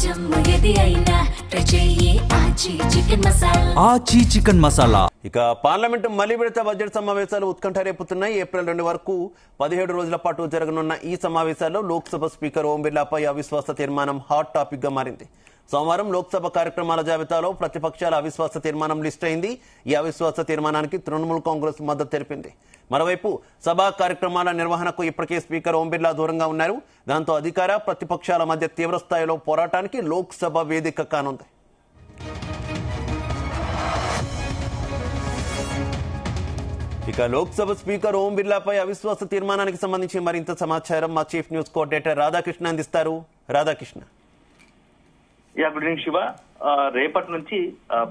ఆచి చికెన్ మసాలా. ఇక పార్లమెంటు మళ్లీ విడత బడ్జెట్ సమావేశాలు ఉత్కంఠ రేపుతున్నాయి. ఏప్రిల్ 2 వరకు 17 రోజుల పాటు జరగనున్న ఈ సమావేశాల్లో లోక్సభ స్పీకర్ ఓం బిర్లాపై అవిశ్వాస తీర్మానం హాట్ టాపిక్ గా మారింది. సోమవారం లోక్సభ కార్యక్రమాల జాబితాలో ప్రతిపక్షాల అవిశ్వాస తీర్మానం లిస్ట్ అయింది. ఈ అవిశ్వాస తీర్మానానికి తృణమూల్ కాంగ్రెస్ మద్దతు తెలిపింది. మరోవైపు సభా కార్యక్రమాల నిర్వహణకు ఇప్పటికే స్పీకర్ ఓం బిర్లా దూరంగా ఉన్నారు. దాంతో అధికార ప్రతిపక్షాల మధ్య తీవ్రస్థాయిలో పోరాటానికి లోక్సభ వేదిక కానుంది. ఇక లోక్సభ స్పీకర్ ఓం బిర్లాపై అవిశ్వాస తీర్మానానికి సంబంధించి మరింత సమాచారం మా చీఫ్ న్యూస్ కోఆర్డినేటర్ రాధాకృష్ణ అందిస్తారు. రాధాకృష్ణ. Good evening Shiva. రేపటి నుంచి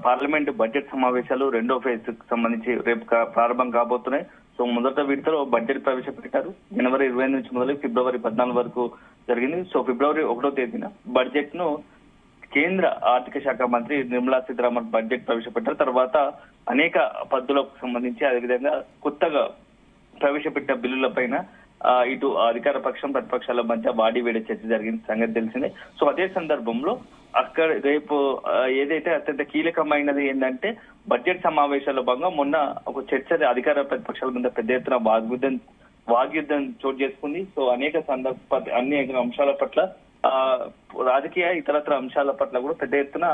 పార్లమెంట్ బడ్జెట్ సమావేశాలు రెండో ఫేజ్ కి సంబంధించి రేపు ప్రారంభం కాబోతున్నాయి. సో మొదట విడతలో బడ్జెట్ ప్రవేశపెట్టారు. జనవరి 20 నుంచి మొదలు ఫిబ్రవరి 14 వరకు జరిగింది. సో ఫిబ్రవరి 1వ తేదీన బడ్జెట్ ను కేంద్ర ఆర్థిక శాఖ మంత్రి నిర్మలా సీతారామన్ బడ్జెట్ ప్రవేశపెట్టారు. తర్వాత అనేక పద్ధతులకు సంబంధించి అదేవిధంగా కొత్తగా ప్రవేశపెట్టిన బిల్లుల పైన ఇటు అధికార పక్షం ప్రతిపక్షాల మధ్య వాడివేడి చర్చ జరిగిన సంగతి తెలిసిందే. సో అదే సందర్భంలో అక్కడ రేపు ఏదైతే అత్యంత కీలకమైనది ఏంటంటే బడ్జెట్ సమావేశాల్లో భాగంగా మొన్న ఒక చర్చ అధికార ప్రతిపక్షాల మీద పెద్ద ఎత్తున వాగ్యుద్ధం చోటు చేసుకుంది. సో అనేక అనేక అంశాల పట్ల రాజకీయ ఇతరత్ర అంశాల పట్ల కూడా పెద్ద ఎత్తున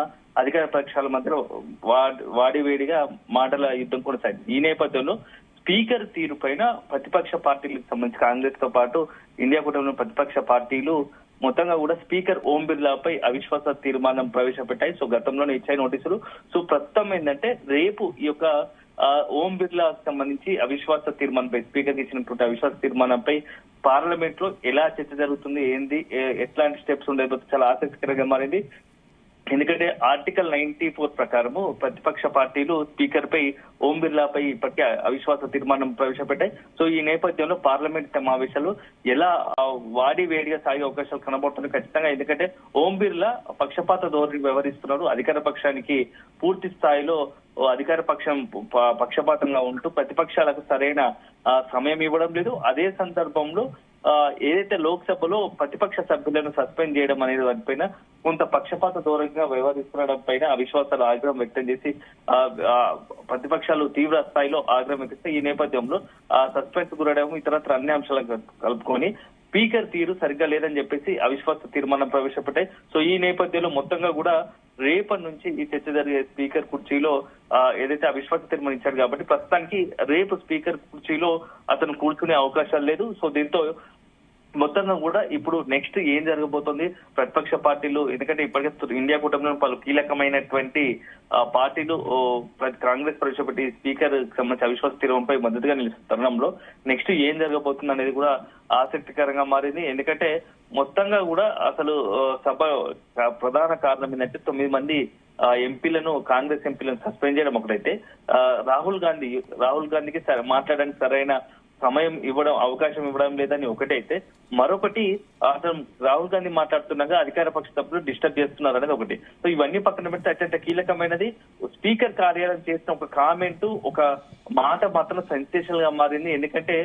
అధికార పక్షాల మధ్య వాడివేడిగా మాటల యుద్ధం కొనసాగింది. ఈ నేపథ్యంలో స్పీకర్ తీరు పైన ప్రతిపక్ష పార్టీలకు సంబంధించి కాంగ్రెస్ తో పాటు ఇండియా కూటమిలో ప్రతిపక్ష పార్టీలు మొత్తంగా కూడా స్పీకర్ ఓం బిర్లాపై అవిశ్వాస తీర్మానం ప్రవేశపెట్టాయి. సో గతంలోనే ఇచ్చాయి నోటీసులు. సో ప్రస్తుతం ఏంటంటే రేపు ఈ యొక్క ఓం బిర్లా సంబంధించి అవిశ్వాస తీర్మానంపై స్పీకర్ ఇచ్చినటువంటి అవిశ్వాస తీర్మానంపై పార్లమెంట్ లో ఎలా చర్చ జరుగుతుంది, ఏంది, ఎట్లాంటి స్టెప్స్ ఉండేదో చాలా ఆసక్తికరంగా మారింది. ఎందుకంటే ఆర్టికల్ 94 ప్రకారము ప్రతిపక్ష పార్టీలు స్పీకర్ పై ఓం బిర్లాపై ఇప్పటికే అవిశ్వాస తీర్మానం ప్రవేశపెట్టాయి. సో ఈ నేపథ్యంలో పార్లమెంట్ సమావేశాలు ఎలా వాడివేడిగా సాగే అవకాశాలు కనబడుతున్నాయి ఖచ్చితంగా. ఎందుకంటే ఓం బిర్లా పక్షపాత ధోరణి వ్యవహరిస్తున్నారు. అధికార పక్షానికి పూర్తి స్థాయిలో అధికార పక్షం పక్షపాతంగా ఉంటూ ప్రతిపక్షాలకు సరైన సమయం ఇవ్వడం లేదు. అదే సందర్భంలో ఏదైతే లోక్సభలో ప్రతిపక్ష సభ్యులను సస్పెండ్ చేయడం అనేది వాటిపైన కొంత పక్షపాత ధోరణిగా వ్యవహరిస్తుండడం పైన అవిశ్వాసాలు ఆగ్రహం వ్యక్తం చేసి ప్రతిపక్షాలు తీవ్ర స్థాయిలో ఆగ్రహం వ్యక్తిస్తే ఈ నేపథ్యంలో సస్పెన్స్ గురడం ఇతరత్ర అన్ని అంశాలను కలుపుకొని స్పీకర్ తీరు సరిగ్గా లేదని చెప్పేసి అవిశ్వాస తీర్మానం ప్రవేశపెట్టాయి. సో ఈ నేపథ్యంలో మొత్తంగా కూడా రేపటి నుంచి ఈ చర్చ జరిగే స్పీకర్ కుర్చీలో ఏదైతే అవిశ్వాస తీర్మానం ఇచ్చారు కాబట్టి ప్రస్తుతానికి రేపు స్పీకర్ కుర్చీలో అతను కూర్చునే అవకాశాలు లేదు. సో దీంతో మొత్తంగా కూడా ఇప్పుడు నెక్స్ట్ ఏం జరగబోతోంది ప్రతిపక్ష పార్టీలు, ఎందుకంటే ఇప్పటికే ఇండియా కూటమిలో పలు కీలకమైనటువంటి పార్టీలు కాంగ్రెస్ ప్రవేశపెట్టి స్పీకర్ సంబంధించి అవిశ్వాస తీర్మానంపై మద్దతుగా నిలుస్తున్న తరుణంలో నెక్స్ట్ ఏం జరగబోతుంది అనేది కూడా ఆసక్తికరంగా మారింది. ఎందుకంటే మొత్తంగా కూడా అసలు సభ ప్రధాన కారణం ఏంటంటే 9 మంది ఎంపీలను కాంగ్రెస్ ఎంపీలను సస్పెండ్ చేయడం ఒకటైతే రాహుల్ గాంధీకి మాట్లాడడానికి సరైన సమయం ఇవ్వడం అవకాశం ఇవ్వడం లేదని ఒకటైతే మరొకటి అతను రాహుల్ గాంధీ మాట్లాడుతున్నాగా అధికార పక్ష సభ్యులు డిస్టర్బ్ చేస్తున్నారు అనేది ఒకటి. సో ఇవన్నీ పక్కన పెడితే అత్యంత కీలకమైనది స్పీకర్ కార్యాలయం చేసిన ఒక కామెంట్ ఒక మాట మాత్రం సెన్సేషనల్ గా మారింది. ఎందుకంటే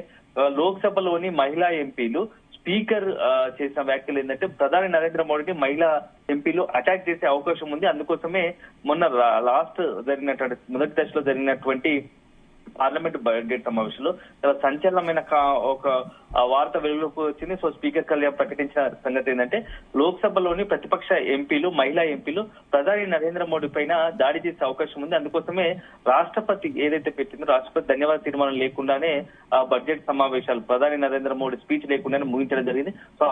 లోక్సభలోని మహిళా ఎంపీలు స్పీకర్ చేసిన వ్యాఖ్యలు ఏంటంటే ప్రధాని నరేంద్ర మోడీని మహిళా ఎంపీలు అటాక్ చేసే అవకాశం ఉంది. అందుకోసమే మొన్న మొదటి దశలో జరిగినటువంటి పార్లమెంట్ బడ్జెట్ సమావేశంలో చాలా సంచలనమైన ఒక వార్త వెలుగులోకి వచ్చింది. సో స్పీకర్ కళ్యాణ్ ప్రకటించిన సంగతి ఏంటంటే లోక్సభలోని ప్రతిపక్ష ఎంపీలు మహిళా ఎంపీలు ప్రధాని నరేంద్ర మోడీ పైన దాడి చేసే అవకాశం ఉంది. అందుకోసమే రాష్ట్రపతి ఏదైతే పెట్టిందో రాష్ట్రపతి ధన్యవాద తీర్మానం లేకుండానే బడ్జెట్ సమావేశాలు ప్రధాని నరేంద్ర మోడీ స్పీచ్ లేకుండానే ముగించడం జరిగింది. సో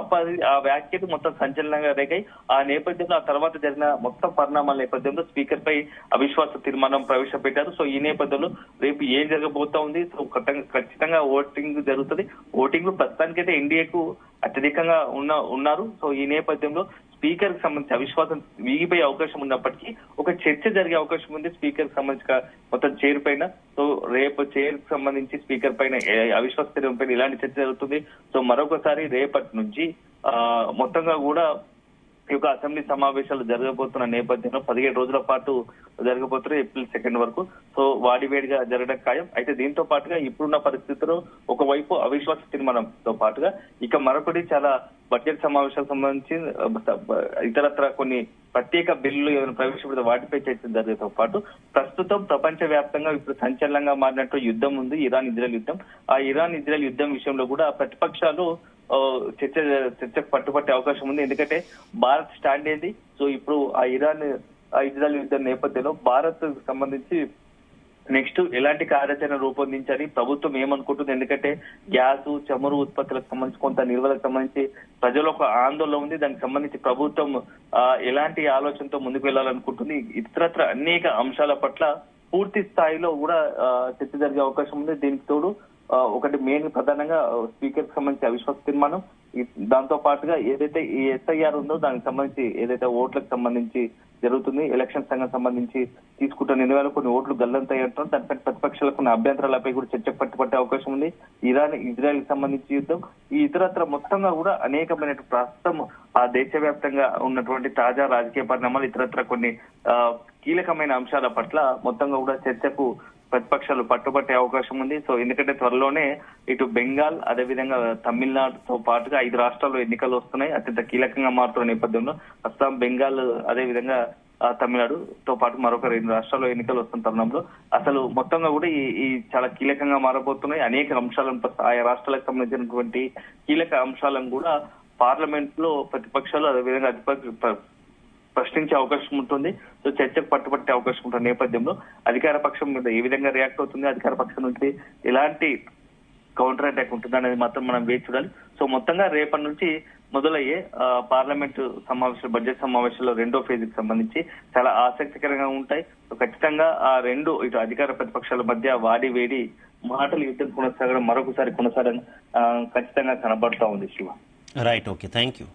ఆ వ్యాఖ్యలు మొత్తం సంచలనంగా రేగాయి. ఆ నేపథ్యంలో ఆ తర్వాత జరిగిన మొత్తం పరిణామాల నేపథ్యంలో స్పీకర్ పై అవిశ్వాస తీర్మానం ప్రవేశపెట్టారు. సో ఈ నేపథ్యంలో రేపు ఏం జరగబోతా ఉంది. సో ఖచ్చితంగా ఓటింగ్ జరుగుతుంది. ఓటింగ్ ప్రస్తుతానికైతే ఎన్డీఏకు అత్యధికంగా ఉన్నారు. సో ఈ నేపథ్యంలో స్పీకర్ కి సంబంధించి అవిశ్వాసం వీగిపోయే అవకాశం ఉన్నప్పటికీ ఒక చర్చ జరిగే అవకాశం ఉంది స్పీకర్ కి సంబంధించిన మొత్తం చైర్ పైన. సో రేపు చైర్ కి సంబంధించి స్పీకర్ పైన అవిశ్వాస తీర్మానం పైన ఇలాంటి చర్చ జరుగుతుంది. సో మరొకసారి రేపటి నుంచి మొత్తంగా కూడా ఈ యొక్క అసెంబ్లీ సమావేశాలు జరగబోతున్న నేపథ్యంలో 17 రోజుల పాటు జరగబోతున్నాయి ఏప్రిల్ 2 వరకు. సో వాడివేడిగా జరగడం ఖాయం. అయితే దీంతో పాటుగా ఇప్పుడున్న పరిస్థితుల్లో ఒకవైపు అవిశ్వాస తీర్మానంతో పాటుగా ఇక మరొకటి చాలా బడ్జెట్ సమావేశాలకు సంబంధించి ఇతరత్ర కొన్ని ప్రత్యేక బిల్లులు ఏమైనా ప్రవేశపెడితే వాటిపై చర్చ జరిగేతో పాటు ప్రస్తుతం ప్రపంచ వ్యాప్తంగా ఇప్పుడు సంచలనంగా మారినట్టు యుద్ధం ఉంది, ఇరాన్ ఇజ్రాయెల్ యుద్ధం. ఆ ఇరాన్ ఇజ్రాయెల్ యుద్ధం విషయంలో కూడా ప్రతిపక్షాలు చర్చకు పట్టుపట్టే అవకాశం ఉంది. ఎందుకంటే భారత్ స్టాండ్ ఏంది? సో ఇప్పుడు ఆ ఇజ్రాయెల్ యుద్ధం నేపథ్యంలో భారత్ సంబంధించి నెక్స్ట్ ఎలాంటి కార్యాచరణ రూపొందించాలి, ప్రభుత్వం ఏమనుకుంటుంది? ఎందుకంటే గ్యాస్, చమురు ఉత్పత్తులకు సంబంధించి కొంత నిల్వలకు సంబంధించి ప్రజలు ఒక ఆందోళన ఉంది. దానికి సంబంధించి ప్రభుత్వం ఎలాంటి ఆలోచనతో ముందుకు వెళ్లాలనుకుంటుంది? ఇతరత్ర అనేక అంశాల పట్ల పూర్తి స్థాయిలో కూడా చర్చ జరిగే అవకాశం ఉంది. దీనికి తోడు ఒకటి మెయిన్ ప్రధానంగా స్పీకర్ కి సంబంధించి అవిశ్వాస తీర్మానం, దాంతో పాటుగా ఏదైతే ఈ ఎస్ఐఆర్ ఉందో దానికి సంబంధించి ఏదైతే ఓట్లకు సంబంధించి జరుగుతుంది, ఎలక్షన్ సంఘం సంబంధించి తీసుకుంటున్న నిర్ణయాలు కొన్ని ఓట్లు గల్లంతాయి అంటున్నారు. దానిపై ప్రతిపక్షాలకు ఉన్న అభ్యంతరాలపై కూడా చర్చకు పట్టుపట్టే అవకాశం ఉంది. ఇరాన్ ఇజ్రాయెల్ కి సంబంధించి యుద్ధం, ఈ ఇతరత్ర మొత్తంగా కూడా అనేకమైన ప్రస్తుతం ఆ దేశవ్యాప్తంగా ఉన్నటువంటి తాజా రాజకీయ పరిణామాలు, ఇతరత్ర కొన్ని కీలకమైన అంశాల పట్ల మొత్తంగా కూడా చర్చకు ప్రతిపక్షాలు పట్టుబట్టే అవకాశం ఉంది. సో ఎందుకంటే త్వరలోనే ఇటు బెంగాల్, అదేవిధంగా తమిళనాడుతో పాటుగా 5 రాష్ట్రాల్లో ఎన్నికలు వస్తున్నాయి. అత్యంత కీలకంగా మారుతున్న నేపథ్యంలో అస్సాం, బెంగాల్, అదేవిధంగా తమిళనాడుతో పాటు మరొక 2 రాష్ట్రాల్లో ఎన్నికలు వస్తున్న తరుణంలో అసలు మొత్తంగా కూడా ఈ చాలా కీలకంగా మారబోతున్నాయి. అనేక అంశాలను ఆయా రాష్ట్రాలకు సంబంధించినటువంటి కీలక అంశాలను కూడా పార్లమెంట్ లో ప్రతిపక్షాలు అదేవిధంగా ప్రశ్నించే అవకాశం ఉంటుంది. సో చర్చకు పట్టుబట్టే అవకాశం ఉంటుంది నేపథ్యంలో అధికార పక్షం మీద ఏ విధంగా రియాక్ట్ అవుతుంది, అధికార పక్షం నుంచి ఎలాంటి కౌంటర్ అటాక్ ఉంటుంది అనేది మాత్రం మనం వేచి చూడాలి. సో మొత్తంగా రేపటి నుంచి మొదలయ్యే పార్లమెంటు సమావేశాలు, బడ్జెట్ సమావేశాల్లో 2వ ఫేజ్ కి సంబంధించి చాలా ఆసక్తికరంగా ఉంటాయి. సో ఖచ్చితంగా ఆ రెండు ఇటు అధికార ప్రతిపక్షాల మధ్య వాడి వేడి మాటలు యుద్ధం కొనసాగడం మరొకసారి కొనసాగడం ఖచ్చితంగా కనబడతా ఉంది. Shiva. Right, okay, thank you.